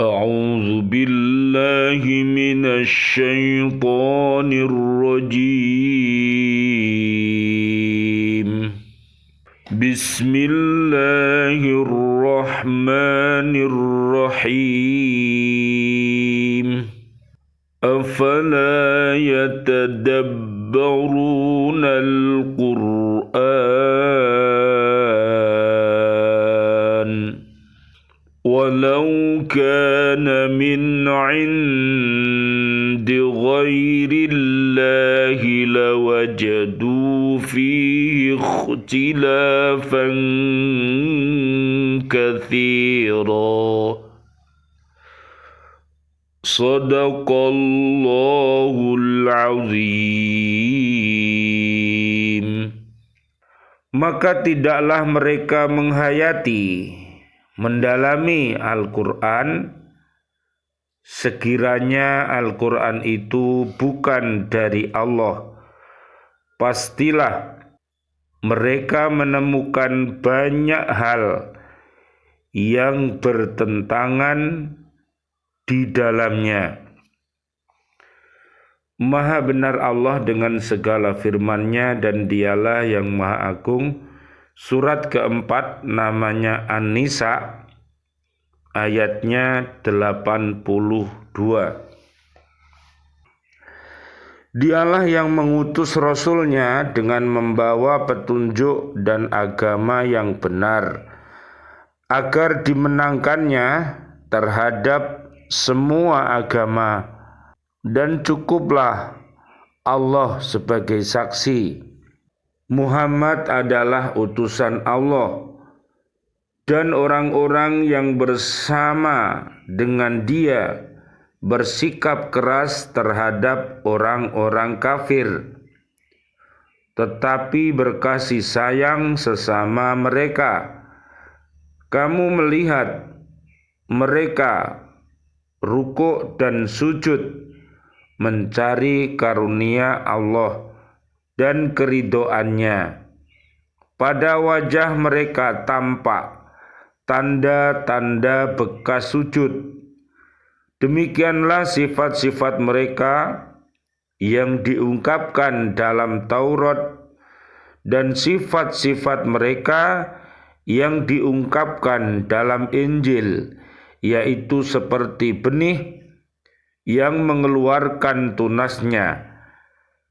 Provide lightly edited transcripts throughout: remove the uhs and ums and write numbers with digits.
أعوذ بالله من الشيطان الرجيم بسم الله الرحمن الرحيم أفلا يتدبرون القرآن ولو كان من عند غير الله لوجدوا فيه اختلافا كثيرا صدق الله العظيم. Maka tidaklah mereka menghayati, mendalami Al-Quran, sekiranya Al-Quran itu bukan dari Allah. Pastilah mereka menemukan banyak hal yang bertentangan di dalamnya. Maha benar Allah dengan segala firman-Nya dan Dialah yang Maha Agung. Surat keempat namanya An-Nisa, ayatnya 82. Dialah yang mengutus Rasul-Nya dengan membawa petunjuk dan agama yang benar, agar dimenangkannya terhadap semua agama, dan cukuplah Allah sebagai saksi. Muhammad adalah utusan Allah, dan orang-orang yang bersama dengan dia bersikap keras terhadap orang-orang kafir, tetapi berkasih sayang sesama mereka. Kamu melihat mereka rukuk dan sujud mencari karunia Allah dan keridhoannya. Pada wajah mereka tampak tanda-tanda bekas sujud. Demikianlah sifat-sifat mereka yang diungkapkan dalam Taurat, dan sifat-sifat mereka yang diungkapkan dalam Injil, yaitu seperti benih yang mengeluarkan tunasnya.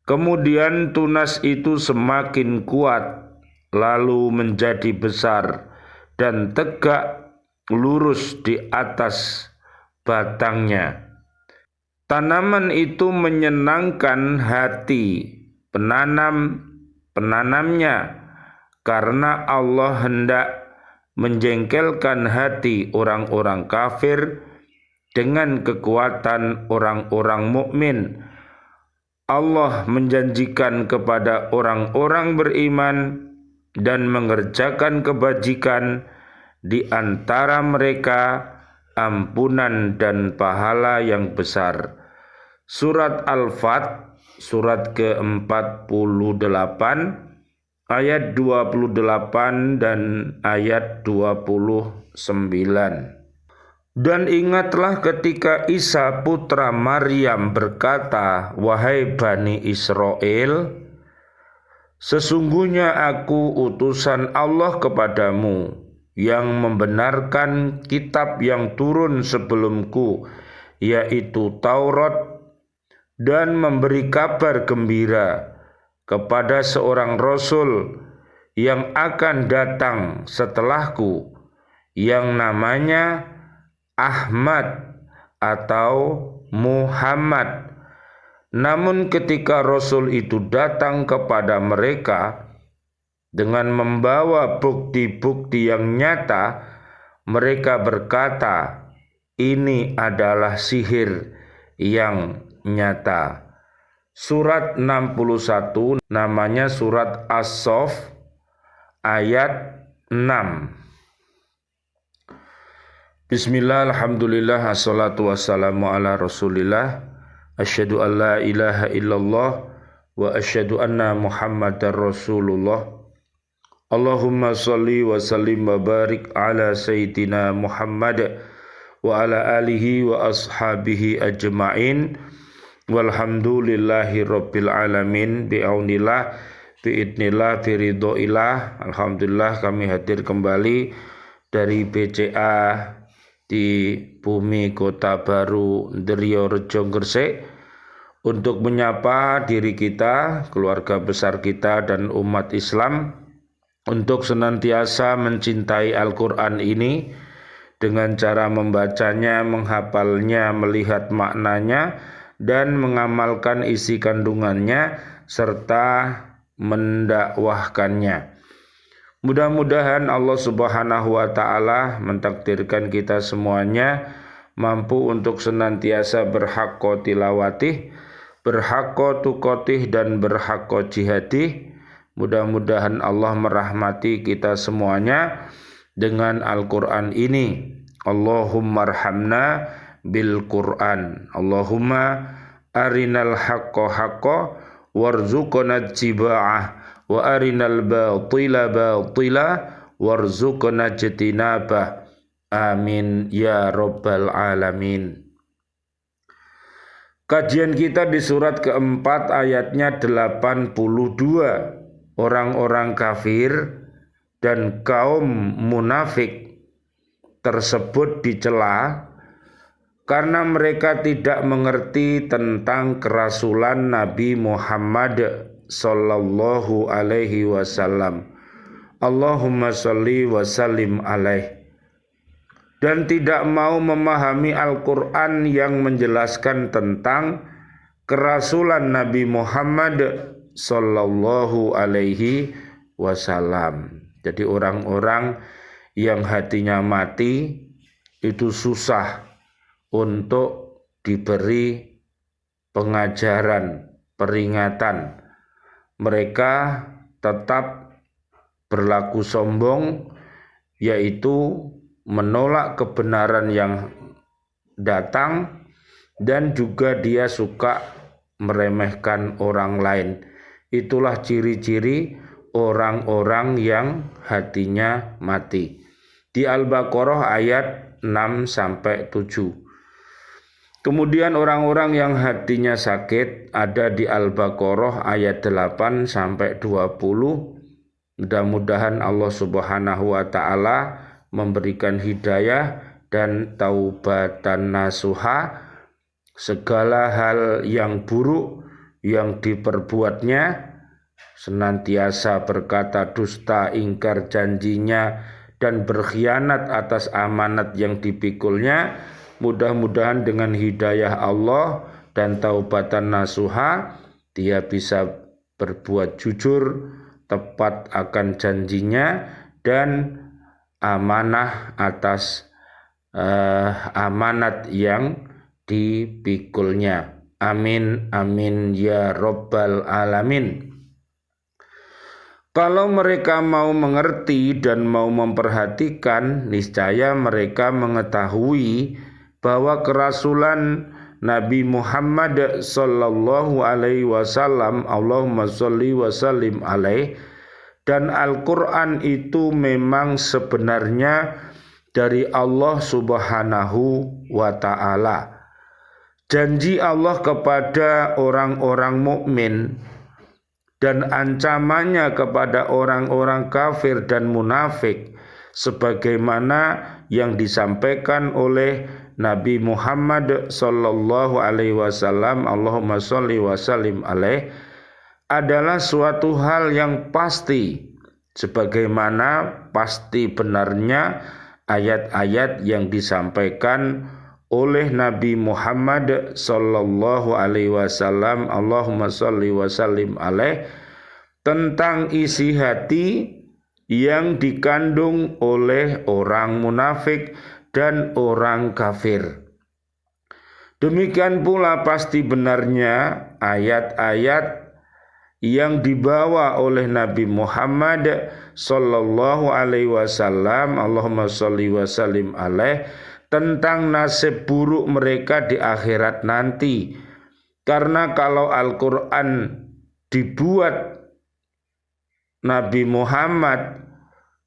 Kemudian tunas itu semakin kuat, lalu menjadi besar dan tegak lurus di atas batangnya. Tanaman itu menyenangkan hati penanamnya, karena Allah hendak menjengkelkan hati orang-orang kafir dengan kekuatan orang-orang mukmin. Allah menjanjikan kepada orang-orang beriman dan mengerjakan kebajikan di antara mereka ampunan dan pahala yang besar. Surat Al-Fat, surat ke-48, ayat 28 dan ayat 29. Dan ingatlah ketika Isa putra Maryam berkata, "Wahai Bani Israel, sesungguhnya aku utusan Allah kepadamu yang membenarkan kitab yang turun sebelumku, yaitu Taurat, dan memberi kabar gembira kepada seorang Rasul yang akan datang setelahku, yang namanya Ahmad atau Muhammad. Namun ketika Rasul itu datang kepada mereka dengan membawa bukti-bukti yang nyata, mereka berkata, ini adalah sihir yang nyata." Surat 61 namanya surat As-Saff, ayat 6. Bismillah, alhamdulillah, assalatu wassalamu ala rasulillah, asyhadu an la ilaha illallah wa asyhadu anna muhammadar rasulullah. Allahumma salli wa sallim wa barik ala sayyidina Muhammad wa ala alihi wa ashabihi ajma'in. Walhamdulillahi rabbil alamin. Bi'aunillah, bi'idnillah, biridhoillah. Alhamdulillah kami hadir kembali dari BCA di bumi Kota Baru Ndrio Rejo Gresik untuk menyapa diri kita, keluarga besar kita dan umat Islam untuk senantiasa mencintai Al-Quran ini dengan cara membacanya, menghafalnya, melihat maknanya dan mengamalkan isi kandungannya serta mendakwahkannya. Mudah-mudahan Allah Subhanahu wa taala mentakdirkan kita semuanya mampu untuk senantiasa berhaqqa tilawatih, berhaqqa tuqatih dan berhaqqa jihadih. Mudah-mudahan Allah merahmati kita semuanya dengan Al-Quran ini. Allahumma arhamna bil Quran. Allahumma arinal haqqa haqqa warzuqna ittiba'ah wa arinal batila batila warzuqna ijtinabah. Amin ya rabbal alamin. Kajian kita di surat keempat ayatnya 82. Orang-orang kafir dan kaum munafik tersebut dicela karena mereka tidak mengerti tentang kerasulan Nabi Muhammad sallallahu alaihi wasallam. Allahumma sholli wa sallim alaih. Dan tidak mau memahami Al-Quran yang menjelaskan tentang kerasulan Nabi Muhammad sallallahu alaihi wasallam. Jadi orang-orang yang hatinya mati itu susah untuk diberi pengajaran, peringatan. Mereka tetap berlaku sombong, yaitu menolak kebenaran yang datang, dan juga dia suka meremehkan orang lain. Itulah ciri-ciri orang-orang yang hatinya mati. Di Al-Baqarah ayat 6-7. Kemudian orang-orang yang hatinya sakit ada di Al-Baqarah ayat 8-20. Mudah-mudahan Allah Subhanahu wa taala memberikan hidayah dan taubatan nasuha. Segala hal yang buruk yang diperbuatnya, senantiasa berkata dusta, ingkar janjinya, dan berkhianat atas amanat yang dipikulnya. Mudah-mudahan dengan hidayah Allah dan taubatan nasuha, dia bisa berbuat jujur, tepat akan janjinya, dan amanah atas amanat yang dipikulnya. Amin amin ya rabbal alamin. Kalau mereka mau mengerti dan mau memperhatikan, niscaya mereka mengetahui bahwa kerasulan Nabi Muhammad sallallahu alaihi wasallam, Allahumma sholli wa sallim alaih, dan Al-Quran itu memang sebenarnya dari Allah Subhanahu wa ta'ala. Janji Allah kepada orang-orang mukmin dan ancamannya kepada orang-orang kafir dan munafik sebagaimana yang disampaikan oleh Nabi Muhammad sallallahu alaihi wasallam, Allahumma sholli wa sallim alaih, adalah suatu hal yang pasti, sebagaimana pasti benarnya ayat-ayat yang disampaikan oleh Nabi Muhammad sallallahu alaihi wasallam, Allahumma sholli wa sallim alaih, tentang isi hati yang dikandung oleh orang munafik dan orang kafir. Demikian pula pasti benarnya ayat-ayat yang dibawa oleh Nabi Muhammad sallallahu alaihi wasallam, Allahumma sholli wa sallim alaih, tentang nasib buruk mereka di akhirat nanti. Karena kalau Al-Quran dibuat Nabi Muhammad,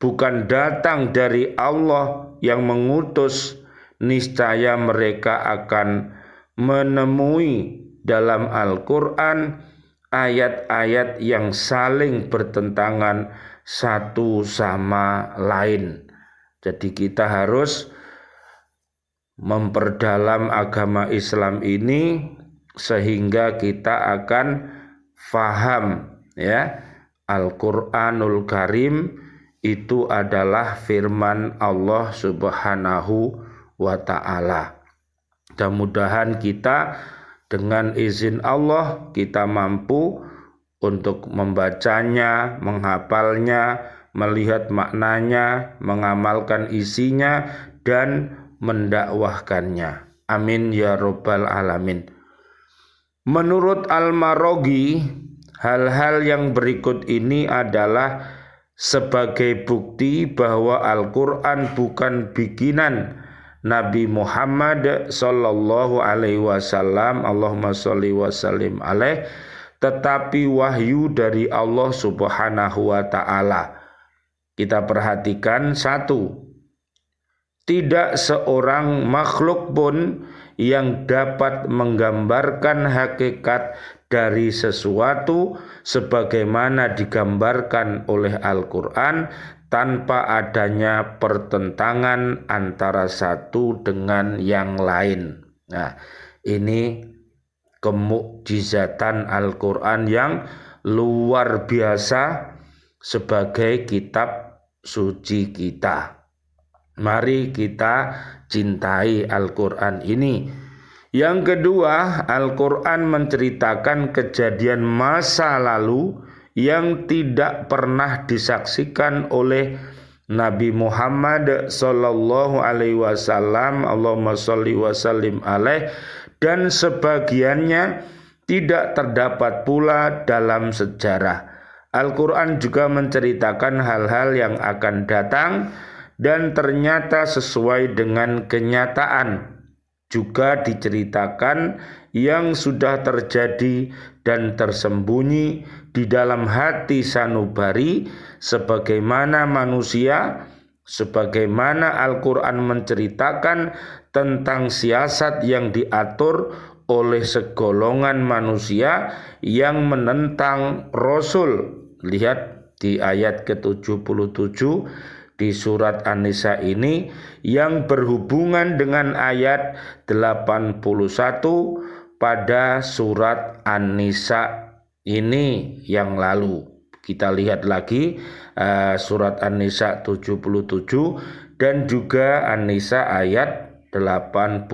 bukan datang dari Allah yang mengutus niscaya mereka akan menemui dalam Al-Quran ayat-ayat yang saling bertentangan satu sama lain. Jadi kita harus memperdalam agama Islam ini sehingga kita akan faham, ya, Al-Qur'anul Karim itu adalah firman Allah Subhanahu wa ta'ala. Mudah-mudahan kita dengan izin Allah kita mampu untuk membacanya, menghafalnya, melihat maknanya, mengamalkan isinya, dan mendakwahkannya. Amin ya rabbal alamin. Menurut Al-Maraghi, hal-hal yang berikut ini adalah sebagai bukti bahwa Al-Quran bukan bikinan Nabi Muhammad sallallahu alaihi wasallam, Allahumma sholli wa sallim alaih, tetapi wahyu dari Allah Subhanahu wa ta'ala. Kita perhatikan satu, tidak seorang makhluk pun yang dapat menggambarkan hakikat dari sesuatu sebagaimana digambarkan oleh Al-Quran tanpa adanya pertentangan antara satu dengan yang lain. Nah, ini kemukjizatan Al-Quran yang luar biasa sebagai kitab suci kita. Mari kita cintai Al-Quran ini. Yang kedua, Al-Quran menceritakan kejadian masa lalu yang tidak pernah disaksikan oleh Nabi Muhammad sallallahu alaihi wasallam, Allahumma sholli wa sallim alaih, dan sebagiannya tidak terdapat pula dalam sejarah. Al-Quran juga menceritakan hal-hal yang akan datang dan ternyata sesuai dengan kenyataan. Juga diceritakan yang sudah terjadi dan tersembunyi di dalam hati sanubari sebagaimana manusia, sebagaimana Al-Quran menceritakan tentang siasat yang diatur oleh segolongan manusia yang menentang Rasul. Lihat di ayat ke-77 di surat An-Nisa ini yang berhubungan dengan ayat 81 pada surat An-Nisa ini yang lalu. Kita lihat lagi surat An-Nisa 77 dan juga An-Nisa ayat 81.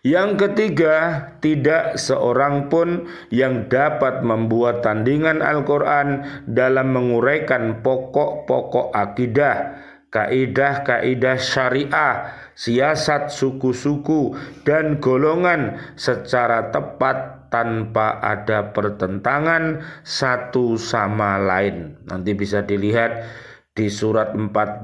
Yang ketiga, tidak seorang pun yang dapat membuat tandingan Al-Quran dalam menguraikan pokok-pokok akidah, kaidah-kaidah syariah, siasat suku-suku dan golongan secara tepat tanpa ada pertentangan satu sama lain. Nanti bisa dilihat di surat 49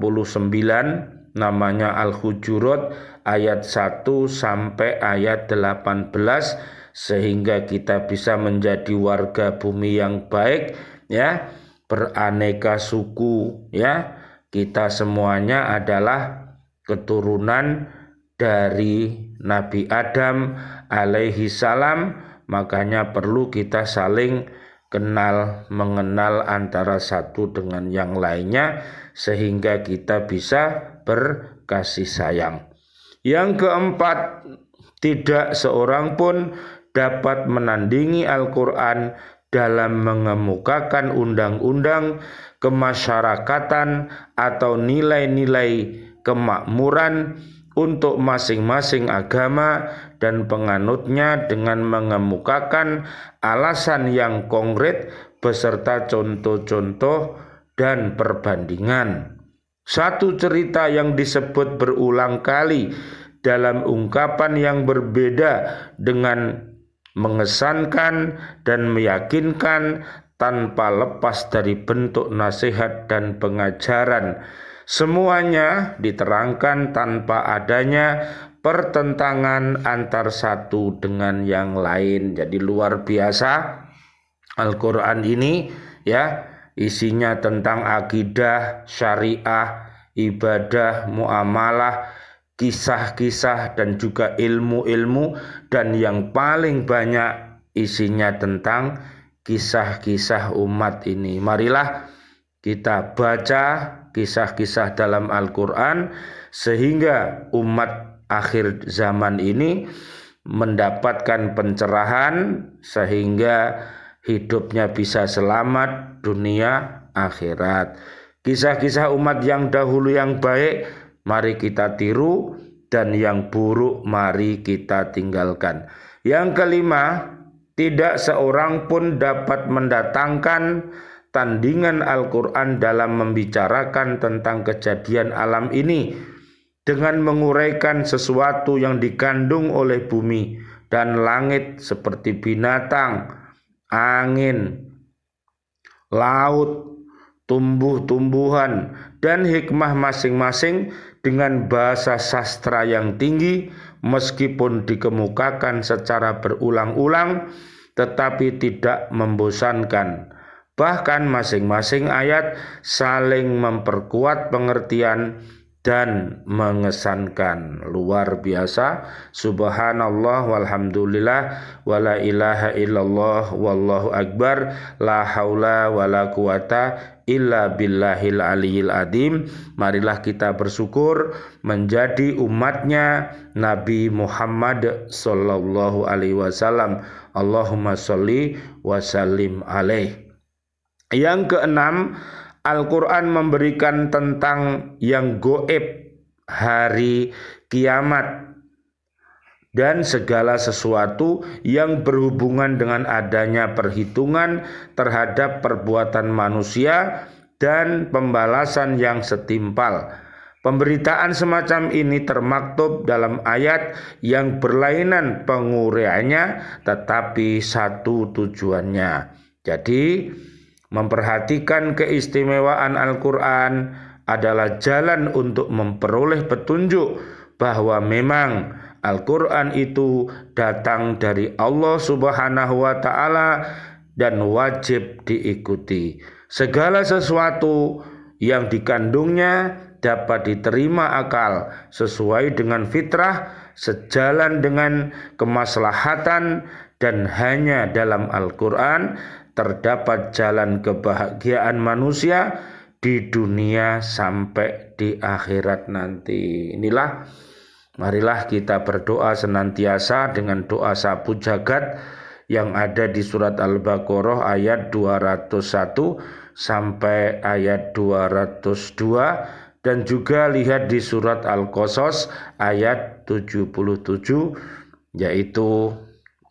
namanya Al-Hujurat ayat 1 sampai ayat 18, sehingga kita bisa menjadi warga bumi yang baik, ya, beraneka suku, ya. Kita semuanya adalah keturunan dari Nabi Adam alaihi salam, makanya perlu kita saling kenal mengenal antara satu dengan yang lainnya sehingga kita bisa berkasih sayang. Yang keempat, tidak seorang pun dapat menandingi Al-Quran dalam mengemukakan undang-undang kemasyarakatan atau nilai-nilai kemakmuran untuk masing-masing agama dan penganutnya dengan mengemukakan alasan yang konkret beserta contoh-contoh dan perbandingan. Satu cerita yang disebut berulang kali dalam ungkapan yang berbeda dengan mengesankan dan meyakinkan tanpa lepas dari bentuk nasihat dan pengajaran. Semuanya diterangkan tanpa adanya pertentangan antar satu dengan yang lain. Jadi luar biasa Al-Quran ini, ya. Isinya tentang akidah, syariah, ibadah, muamalah, kisah-kisah dan juga ilmu-ilmu, dan yang paling banyak isinya tentang kisah-kisah umat ini. Marilah kita baca kisah-kisah dalam Al-Quran sehingga umat akhir zaman ini mendapatkan pencerahan sehingga hidupnya bisa selamat dunia akhirat. Kisah-kisah umat yang dahulu yang baik mari kita tiru, dan yang buruk mari kita tinggalkan. Yang kelima, tidak seorang pun dapat mendatangkan tandingan Al-Quran dalam membicarakan tentang kejadian alam ini dengan menguraikan sesuatu yang dikandung oleh bumi dan langit seperti binatang, angin, laut, tumbuh-tumbuhan, dan hikmah masing-masing dengan bahasa sastra yang tinggi, meskipun dikemukakan secara berulang-ulang tetapi tidak membosankan. Bahkan masing-masing ayat saling memperkuat pengertian dan mengesankan. Luar biasa. Subhanallah walhamdulillah wala ilaha illallah wallahu akbar la haula wala quwata illa billahil aliyil adim. Marilah kita bersyukur menjadi umatnya Nabi Muhammad sallallahu alaihi wasallam. Allahumma sholli wa sallim alaih. Yang keenam, Al-Quran memberikan tentang yang goib, hari kiamat, dan segala sesuatu yang berhubungan dengan adanya perhitungan terhadap perbuatan manusia dan pembalasan yang setimpal. Pemberitaan semacam ini termaktub dalam ayat yang berlainan penguraiannya, tetapi satu tujuannya. Jadi, memperhatikan keistimewaan Al-Quran adalah jalan untuk memperoleh petunjuk bahwa memang Al-Quran itu datang dari Allah Subhanahu wa Ta'ala dan wajib diikuti. Segala sesuatu yang dikandungnya dapat diterima akal sesuai dengan fitrah, sejalan dengan kemaslahatan, dan hanya dalam Al-Quran terdapat jalan kebahagiaan manusia di dunia sampai di akhirat nanti. Inilah, marilah kita berdoa senantiasa dengan doa sapu jagat yang ada di surat Al-Baqarah ayat 201 sampai ayat 202, dan juga lihat di surat Al-Qasas ayat 77, yaitu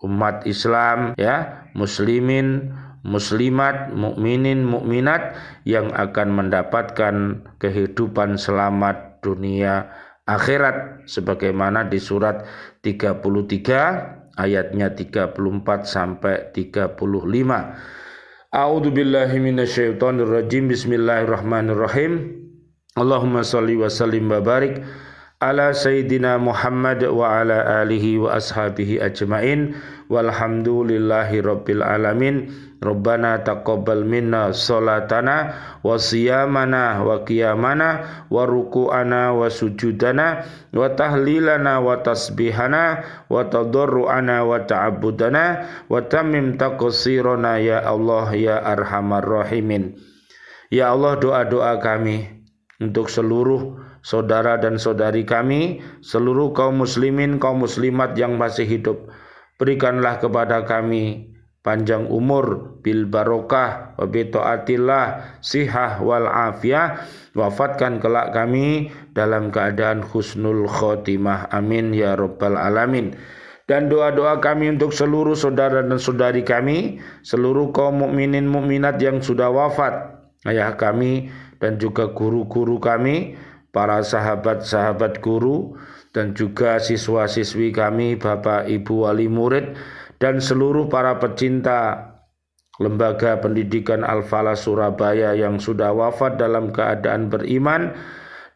umat Islam, ya, muslimin, muslimat, mukminin, mukminat yang akan mendapatkan kehidupan selamat dunia akhirat sebagaimana di surat 33 ayatnya 34 sampai 35. A'udzu billahi minasyaitonir rajim. Bismillahirrahmanirrahim. Allahumma shalli wa sallim wa barik ala sayyidina Muhammad wa ala alihi wa ashabihi ajmain walhamdulillahi rabbil alamin. Rabbana taqabbal minna salatana wa siyamana wa qiyamana wa ruku'ana wa sujudana wa tahlilana wa tasbihana wa tadarru'ana wa ta'abbudana wa tammim taqsirana ya Allah ya arhamar rahimin. Ya Allah, doa-doa kami untuk seluruh saudara dan saudari kami, seluruh kaum muslimin, kaum muslimat yang masih hidup, berikanlah kepada kami panjang umur bil barokah wa bi taatillah, sihah wal afiyah, wafatkan kelak kami dalam keadaan husnul khotimah, amin ya rabbal alamin. Dan doa-doa kami untuk seluruh saudara dan saudari kami, seluruh kaum mukminin mukminat yang sudah wafat, ayah kami dan juga guru-guru kami, para sahabat-sahabat guru, dan juga siswa-siswi kami, bapak ibu wali murid, dan seluruh para pecinta lembaga pendidikan Al-Falah Surabaya yang sudah wafat dalam keadaan beriman,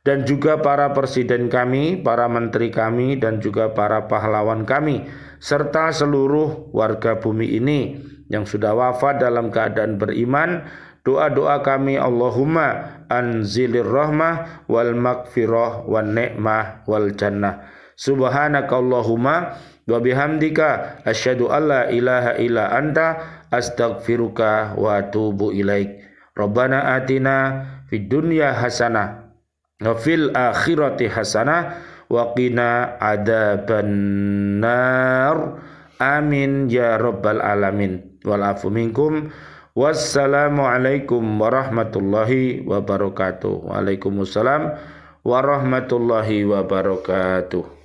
dan juga para presiden kami, para menteri kami, dan juga para pahlawan kami, serta seluruh warga bumi ini yang sudah wafat dalam keadaan beriman. Doa-doa kami, Allahumma anzilir rahmah wal maghfirah wan ni'mah wal jannah. Subhanakallahumma wa bihamdika asyhadu alla ilaha illa anta astaghfiruka wa atubu ilaik. Rabbana atina fid dunya hasanah wa fil akhirati hasanah wa qina adzabannar. Amin ya rabbal alamin. Wal afu minkum. Wassalamualaikum warahmatullahi wabarakatuh. Waalaikumsalam warahmatullahi wabarakatuh.